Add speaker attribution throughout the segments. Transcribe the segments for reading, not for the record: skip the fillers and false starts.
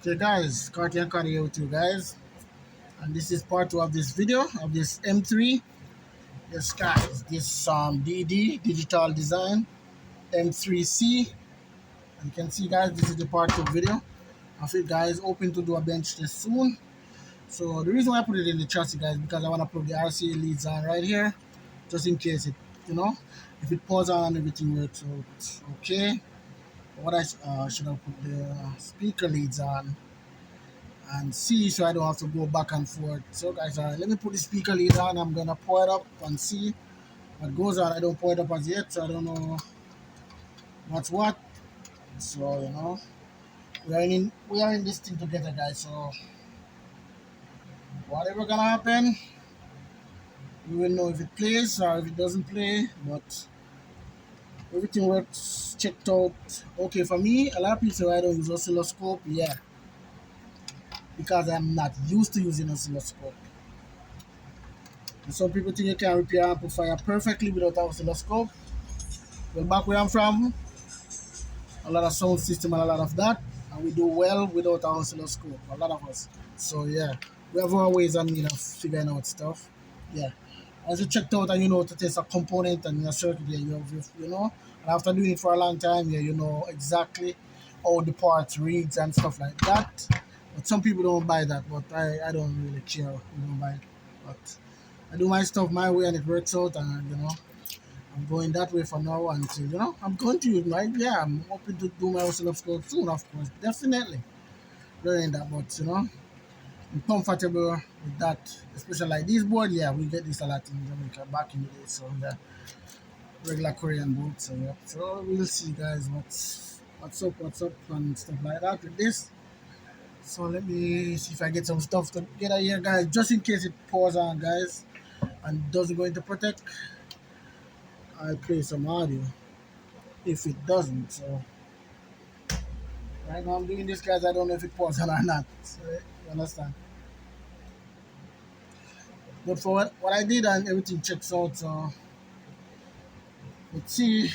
Speaker 1: Okay guys, Carti and Cardi here with you guys, and this is part 2 of this video of this M3. Yes guys, this DD digital design M3C, and you can see guys, this is the part 2 video of it guys. Hoping to do a bench test soon. So the reason why I put it in the chassis guys, because I want to put the RCA leads on right here, just in case it, if it pulls on and everything works out okay. What I should have put the speaker leads on and see, so I don't have to go back and forth. So guys, let me put the speaker lead on. I'm gonna pour it up and see what goes on. I don't pour it up as yet, so I don't know what's what. So we are in this thing together guys, so whatever gonna happen, we will know if it plays or if it doesn't play. But everything works, checked out okay for me. A lot of people say I don't use oscilloscope. Yeah, because I'm not used to using oscilloscope. And some people think you can repair amplifier perfectly without an oscilloscope. Well, back where I'm from, a lot of sound system and a lot of that, and we do well without an oscilloscope, a lot of us. So yeah, we have our ways and of figuring out stuff. Yeah, as you checked out and you know to test a component and your circuit, yeah, and after doing it for a long time, yeah, you know exactly how the parts reads and stuff like that. But some people don't buy that, but I don't really care who don't buy it. But I do my stuff my way and it works out, and I'm going that way for now until I'm going to use my, yeah, I'm hoping to do my oscilloscope soon, of course, definitely learning that. But I'm comfortable with that, especially like this board. Yeah, we get this a lot in Jamaica back in the day. So yeah, regular Korean board. So yeah, so we'll see guys what's up and stuff like that with this. So let me see if I get some stuff together here guys, just in case it pours on guys and doesn't go into protect. I'll play some audio if it doesn't. So right now I'm doing this guys, I don't know if it pours on or not. So, you understand? But for what I did and everything checks out, so let's see if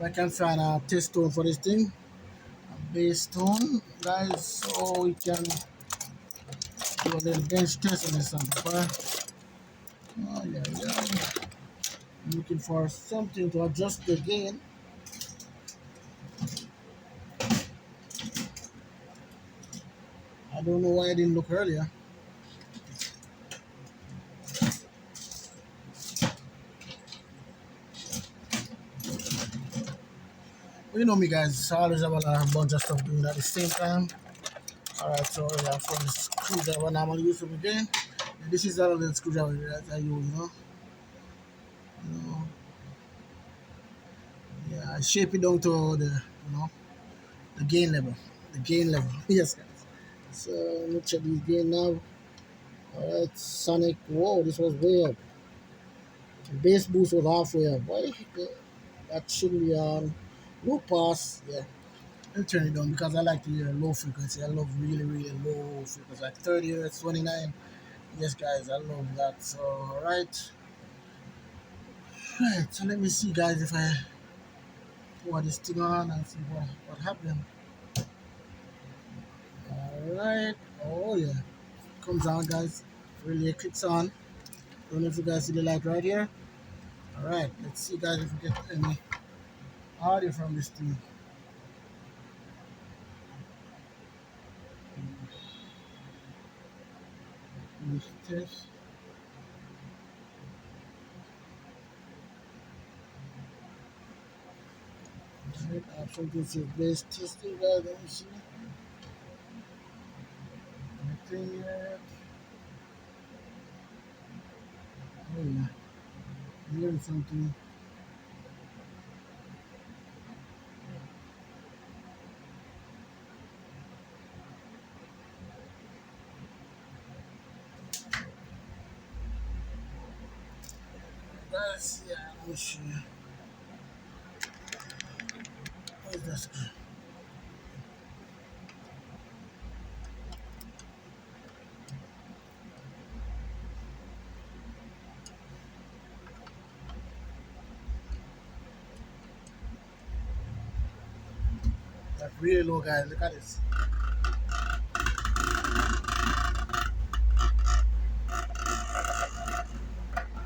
Speaker 1: I can find a test tone for this thing. A bass tone, guys, so we can do a little bench test on this amplifier. Oh yeah, yeah. I'm looking for something to adjust the gain. I don't know why I didn't look earlier. But you know me guys, I always have a bunch of stuff doing at the same time. Alright, so yeah, for the screwdriver I'm gonna use them again. And this is a little screwdriver that I use, You know. Yeah, I shape it down to the gain level. The gain level. Yes guys. So let me check this gain now. Alright, Sonic. Whoa, this was way up. The bass boost was halfway up. Why that shouldn't be on low pass, yeah. Let me turn it down because I like to hear low frequency. I love really, really low frequency, like 30 hertz, 29. Yes, guys, I love that. So, alright. Right, so let me see, guys, if I pour this thing on and see what happened. Alright. Oh, yeah. Comes on, guys. Really, it clicks on. Don't know if you guys see the light right here. Alright, let's see, guys, if we get any audio from this thing. This test. Right, something says bass testing, guys. Let me see. Anything yet? Oh yeah, I'm hearing something. Guys, yeah, let me see. Where's that screen? That's really low, guys. Look at this.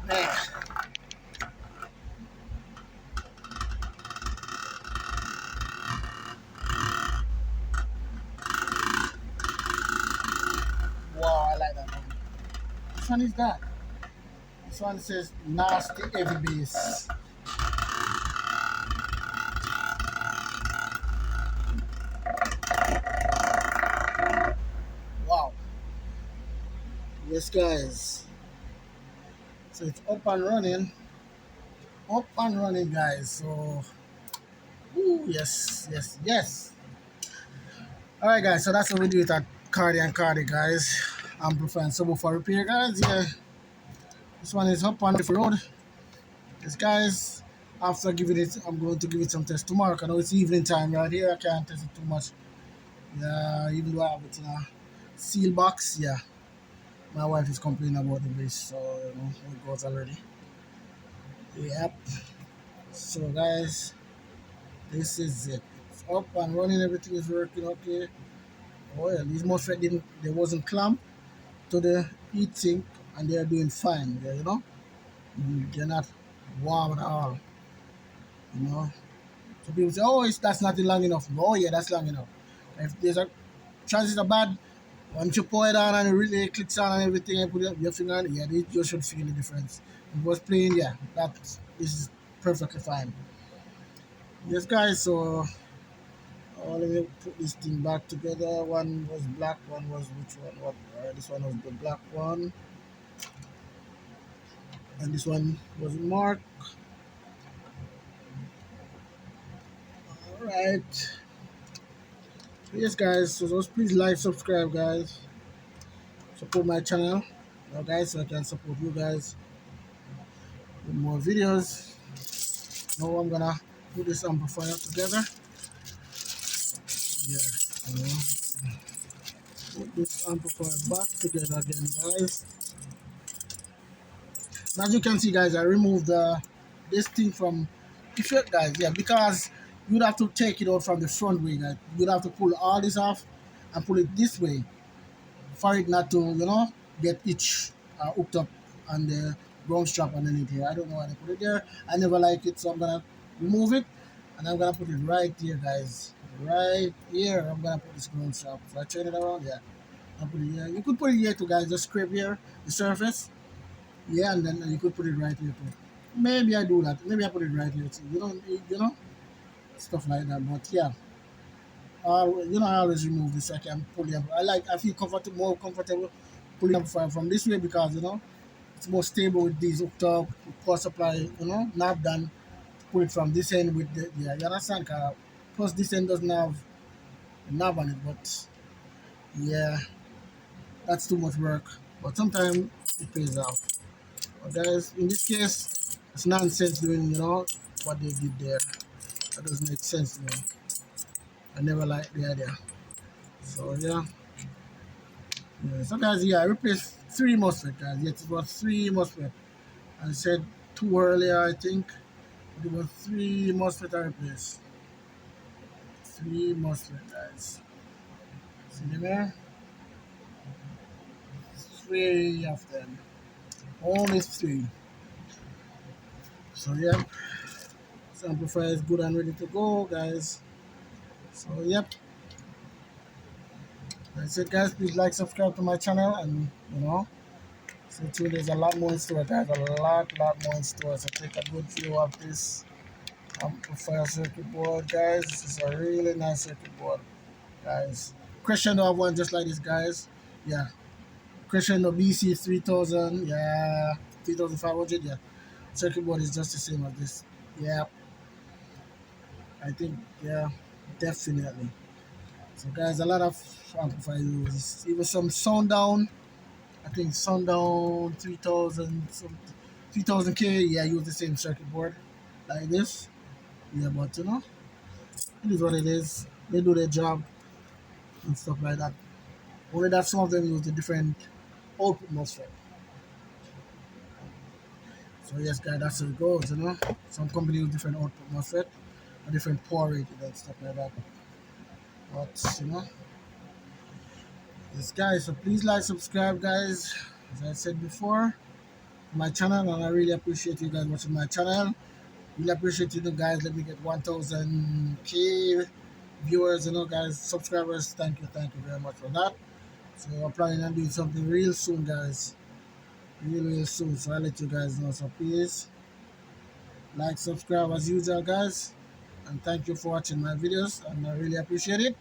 Speaker 1: Man, wow, I like that one. Which one is that? This one says nasty heavy bass. Wow. Yes, guys. So it's up and running. Up and running, guys. So, ooh, yes, yes, yes. All right, guys. So that's what we do it at Cardi and Cardi, guys. Amplifier and Sub for repair, guys. Yeah, this one is up on the road. Yes, guys. After giving it, I'm going to give it some test tomorrow. Cause I know it's evening time right here. I can't test it too much. Yeah, even though I have it in a seal box. Yeah, my wife is complaining about the bass, so you know it goes already. Yep. So, guys, this is it. It's up and running. Everything is working okay. Oh yeah, these MOSFET didn't. They wasn't clamped to the heat sink, and they are doing fine. They, you know, they're not warm at all. You know. So people say, "Oh, that's not long enough." Oh yeah, that's long enough. If there's a chances are bad, once you pour it on and it really clicks on and everything, and put your finger on it, yeah, you should feel the difference. If it was plain, yeah, that this is perfectly fine. Yes, guys. So let me put this thing back together. One was black, one was which one? What? This one was the black one, and this one was marked. All right. So yes, guys. So just please like, subscribe, guys. Support my channel, guys, so I can support you guys with more videos. Now I'm gonna put this amplifier together. Yeah. Put this amplifier back together again, guys. As you can see, guys, I removed this thing from the shirt, guys. Yeah, because you'd have to take it out from the front way, guys. You'd have to pull all this off and pull it this way for it not to, get itch hooked up on the ground strap underneath here. I don't know why they put it there. I never like it, so I'm gonna remove it and I'm gonna put it right here, guys. Right here, I'm gonna put this ground strap. So I turn it around, yeah. I put it here. You could put it here too, guys. Just scrape here the surface. Yeah, and then you could put it right here too. Maybe I do that. Maybe I put it right here too. Stuff like that. But yeah, I always remove this so I can pull it. I feel more comfortable pulling up from this way because it's more stable with these hooked up with power supply. Not done. Pull it from this end with the yeah. You understand? Plus this end doesn't have a knob on it, but yeah, that's too much work. But sometimes it pays off. But guys, in this case, it's nonsense doing, what they did there. That doesn't make sense to me. I never liked the idea. So yeah. So guys, yeah, I replaced three MOSFET, guys. Yes, it was three MOSFET. I said two earlier, I think. But it was three MOSFET I replaced. Three MOSFET, guys. See them there? Three of them. Only three. So yeah, this amplifier is good and ready to go, guys. So yep. That's it, guys. Please like, subscribe to my channel, and stay tuned. There's a lot more in store, guys. A lot more in store. So take a good view of this amplifier circuit board, guys. This is a really nice circuit board, guys. Crescendo have one just like this, guys. Yeah, Crescendo BC 3000. Yeah, 3500. Yeah, circuit board is just the same as this. Yeah, I think. Yeah, definitely. So, guys, a lot of amplifier uses. Even some sound down. I think Sundown 3000, some 3000K. Yeah, use the same circuit board like this. Yeah, but it is what it is. They do their job and stuff like that. Only that some of them use the different output MOSFET. So yes, guys, that's how it goes. Some companies use different output MOSFET, a different power rating and stuff like that. But yes, guys. So please like, subscribe, guys. As I said before, my channel, and I really appreciate you guys watching my channel. Really appreciate you, guys. Let me get 1,000K viewers, guys, subscribers. Thank you very much for that. So I'm planning on doing something real soon, guys. Real soon. So I'll let you guys know. So please like, subscribe as usual, guys. And thank you for watching my videos, and I really appreciate it.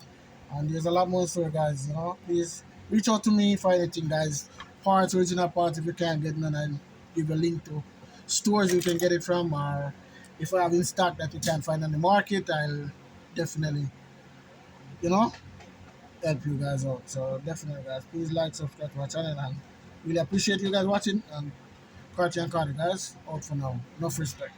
Speaker 1: And there's a lot more story, guys. Please reach out to me for anything, guys. Parts, original parts. If you can't get none, I'll give a link to stores you can get it from, or if I have in stock that you can't find on the market, I'll definitely, you know, help you guys out. So definitely, guys, please like, subscribe to my channel, and really appreciate you guys watching. And Carti and Cardi, guys, out for now. Enough respect.